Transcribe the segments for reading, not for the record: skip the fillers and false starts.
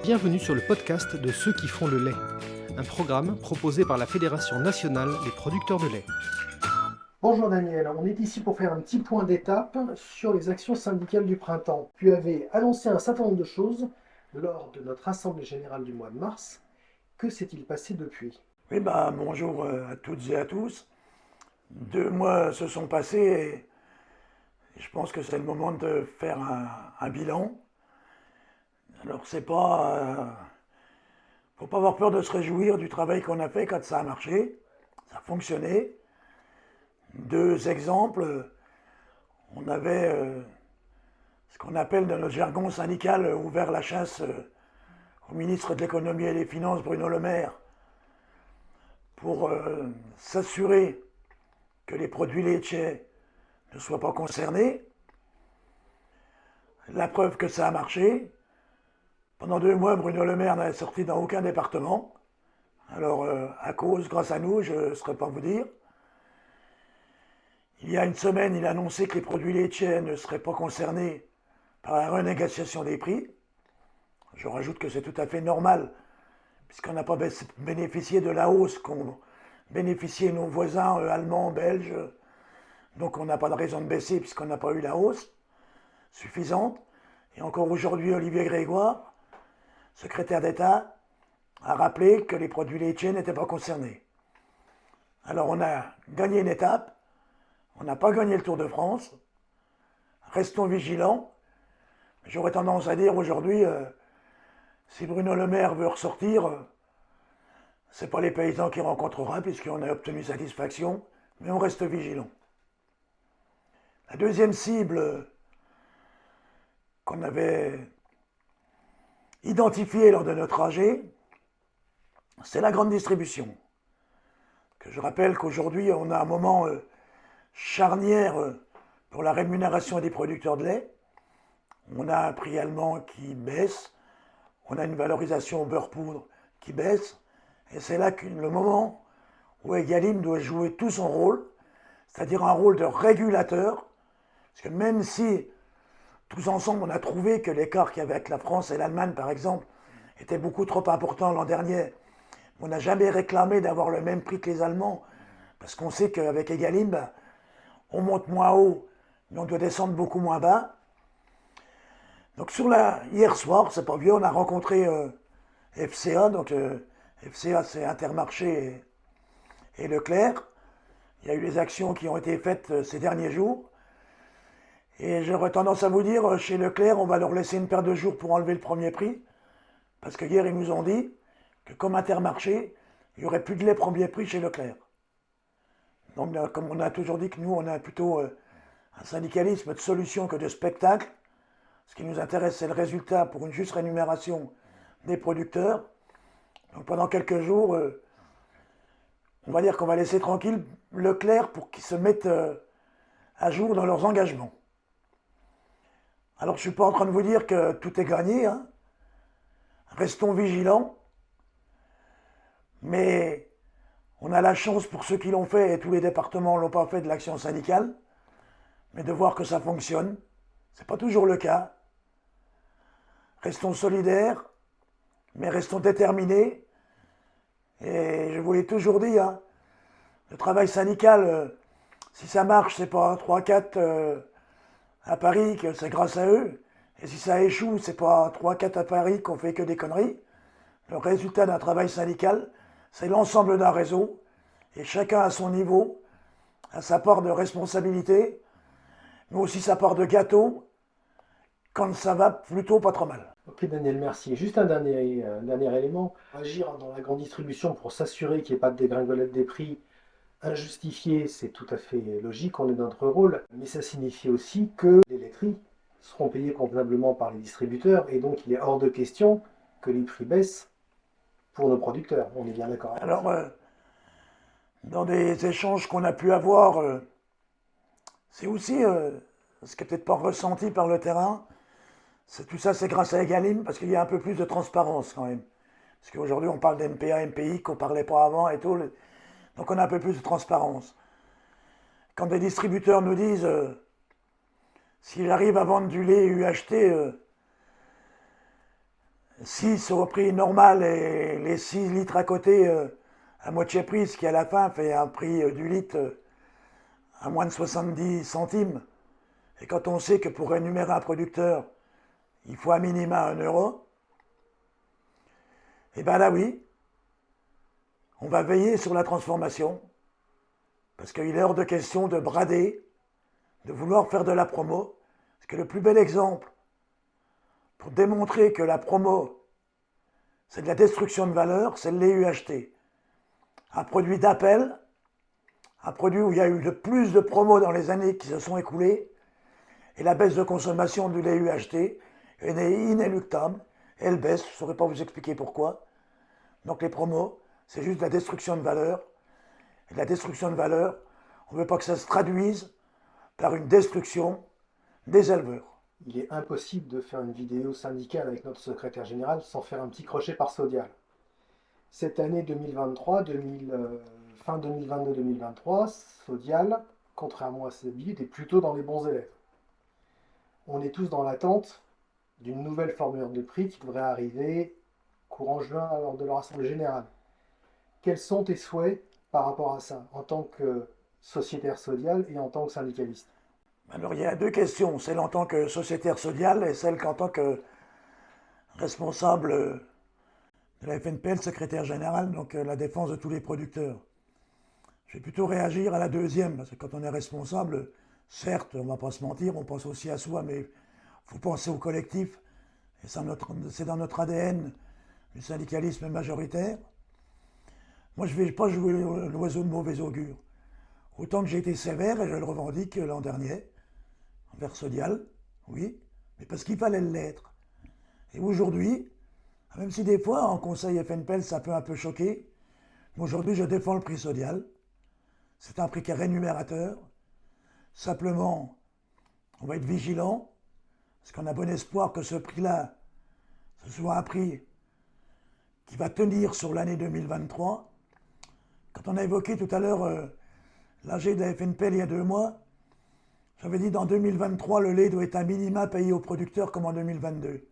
Bienvenue sur le podcast de ceux qui font le lait, un programme proposé par la Fédération nationale des producteurs de lait. Bonjour Daniel, on est ici pour faire un petit point d'étape sur les actions syndicales du printemps. Tu avais annoncé un certain nombre de choses lors de notre assemblée générale du mois de mars. Que s'est-il passé depuis ? Oui, bonjour à toutes et à tous. 2 mois se sont passés et je pense que c'est le moment de faire un bilan. Alors, faut pas avoir peur de se réjouir du travail qu'on a fait quand ça a marché, ça a fonctionné. 2 exemples, on avait ce qu'on appelle dans notre jargon syndical ouvert la chasse au ministre de l'économie et des finances, Bruno Le Maire, pour s'assurer que les produits laitiers ne soient pas concernés. La preuve que ça a marché, pendant 2 mois, Bruno Le Maire n'a sorti dans aucun département. Alors, grâce à nous, je ne saurais pas vous dire. Il y a une semaine, il a annoncé que les produits laitiers ne seraient pas concernés par la renégociation des prix. Je rajoute que c'est tout à fait normal, puisqu'on n'a pas bénéficié de la hausse qu'ont bénéficié nos voisins allemands, belges. Donc on n'a pas de raison de baisser puisqu'on n'a pas eu la hausse suffisante. Et encore aujourd'hui, Olivier Grégoire, secrétaire d'État, a rappelé que les produits laitiers n'étaient pas concernés. Alors on a gagné une étape, on n'a pas gagné le Tour de France. Restons vigilants. J'aurais tendance à dire aujourd'hui, si Bruno Le Maire veut ressortir, c'est pas les paysans qu'il rencontrera puisqu'on a obtenu satisfaction, mais on reste vigilant. La deuxième cible qu'on avait identifiée lors de notre trajet, c'est la grande distribution. Que je rappelle qu'aujourd'hui, on a un moment charnière pour la rémunération des producteurs de lait. On a un prix allemand qui baisse, on a une valorisation au beurre poudre qui baisse, et c'est là le moment où Egalim doit jouer tout son rôle, c'est-à-dire un rôle de régulateur, parce que même si tous ensemble on a trouvé que l'écart qu'il y avait avec la France et l'Allemagne par exemple était beaucoup trop important l'an dernier, on n'a jamais réclamé d'avoir le même prix que les Allemands, parce qu'on sait qu'avec Egalim, on monte moins haut, mais on doit descendre beaucoup moins bas. Donc hier soir, c'est pas vieux, on a rencontré FCA, donc FCA c'est Intermarché et Leclerc. Il y a eu des actions qui ont été faites ces derniers jours. Et j'aurais tendance à vous dire, chez Leclerc, on va leur laisser une paire de jours pour enlever le premier prix. Parce que hier, ils nous ont dit que comme Intermarché, il n'y aurait plus de lait premier prix chez Leclerc. Donc, comme on a toujours dit que nous, on a plutôt un syndicalisme de solution que de spectacle, ce qui nous intéresse, c'est le résultat pour une juste rémunération des producteurs. Donc pendant quelques jours, on va dire qu'on va laisser tranquille Leclerc pour qu'ils se mettent à jour dans leurs engagements. Alors je ne suis pas en train de vous dire que tout est gagné, hein. Restons vigilants, mais on a la chance pour ceux qui l'ont fait, et tous les départements ne l'ont pas fait, de l'action syndicale, mais de voir que ça fonctionne. Ce n'est pas toujours le cas. Restons solidaires, mais restons déterminés. Et je vous l'ai toujours dit, hein, le travail syndical, si ça marche, c'est pas 3-4 à Paris que c'est grâce à eux. Et si ça échoue, c'est pas 3-4 à Paris qu'on fait que des conneries. Le résultat d'un travail syndical, c'est l'ensemble d'un réseau. Et chacun à son niveau a sa part de responsabilité, mais aussi sa part de gâteau, quand ça va plutôt pas trop mal. Ok Daniel, merci. Juste un dernier élément. Agir dans la grande distribution pour s'assurer qu'il n'y ait pas de dégringolade des prix injustifiée, c'est tout à fait logique, on est dans notre rôle. Mais ça signifie aussi que les laiteries seront payées convenablement par les distributeurs et donc il est hors de question que les prix baissent pour nos producteurs. On est bien d'accord avec ça. Alors, dans des échanges qu'on a pu avoir, c'est aussi ce qui n'est peut-être pas ressenti par le terrain. Tout ça, c'est grâce à Egalim, parce qu'il y a un peu plus de transparence quand même. Parce qu'aujourd'hui, on parle d'MPA, MPI, qu'on ne parlait pas avant et tout. Donc on a un peu plus de transparence. Quand des distributeurs nous disent si j'arrive à vendre du lait UHT, 6 au prix normal et les 6 litres à côté à moitié prix, ce qui à la fin fait un prix du litre à moins de 70 centimes. Et quand on sait que pour rémunérer un producteur, il faut à minima 1 euro, et bien là oui, on va veiller sur la transformation, parce qu'il est hors de question de brader, de vouloir faire de la promo, parce que le plus bel exemple pour démontrer que la promo, c'est de la destruction de valeur, c'est le lait UHT. Un produit d'appel, un produit où il y a eu le plus de promos dans les années qui se sont écoulées, et la baisse de consommation du lait UHT est inéluctable. Elle baisse, je ne saurais pas vous expliquer pourquoi. Donc les promos, c'est juste de la destruction de valeur. Et de la destruction de valeur, on ne veut pas que ça se traduise par une destruction des éleveurs. Il est impossible de faire une vidéo syndicale avec notre secrétaire général sans faire un petit crochet par Sodial. Cette année 2023, fin 2022-2023, Sodial, contrairement à ses habitudes, est plutôt dans les bons élèves. On est tous dans l'attente d'une nouvelle formule de prix qui devrait arriver courant juin lors de leur assemblée générale. Quels sont tes souhaits par rapport à ça, en tant que sociétaire Sodial et en tant que syndicaliste? Alors il y a deux questions, celle en tant que sociétaire Sodial et celle qu'en tant que responsable de la FNPL, secrétaire général, donc la défense de tous les producteurs. Je vais plutôt réagir à la deuxième, parce que quand on est responsable, certes, on ne va pas se mentir, on pense aussi à soi, mais il faut penser au collectif, et c'est dans notre ADN du syndicalisme majoritaire. Moi, je ne vais pas jouer l'oiseau de mauvais augure. Autant que j'ai été sévère, et je le revendique l'an dernier, envers Sodial, oui, mais parce qu'il fallait l'être. Et aujourd'hui, même si des fois, en conseil FNPL, ça peut un peu choquer, mais aujourd'hui, je défends le prix Sodial. C'est un prix qui est rémunérateur. Simplement, on va être vigilant, parce qu'on a bon espoir que ce prix-là, ce soit un prix qui va tenir sur l'année 2023. Quand on a évoqué tout à l'heure l'AG de la FNPL il y a 2 mois, j'avais dit dans 2023, le lait doit être un minima payé aux producteurs comme en 2022.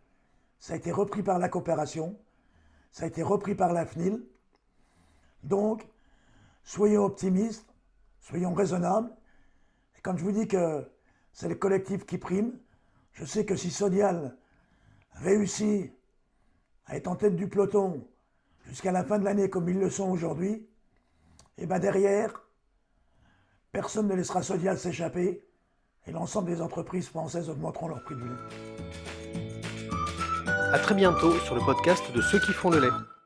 Ça a été repris par la coopération, ça a été repris par la FNIL. Donc, soyons optimistes, soyons raisonnables. Et quand je vous dis que c'est le collectif qui prime, je sais que si Sodial réussit à être en tête du peloton jusqu'à la fin de l'année comme ils le sont aujourd'hui, et bien derrière, personne ne laissera Sodial s'échapper et l'ensemble des entreprises françaises augmenteront leur prix du lait. À très bientôt sur le podcast de Ceux qui font le lait.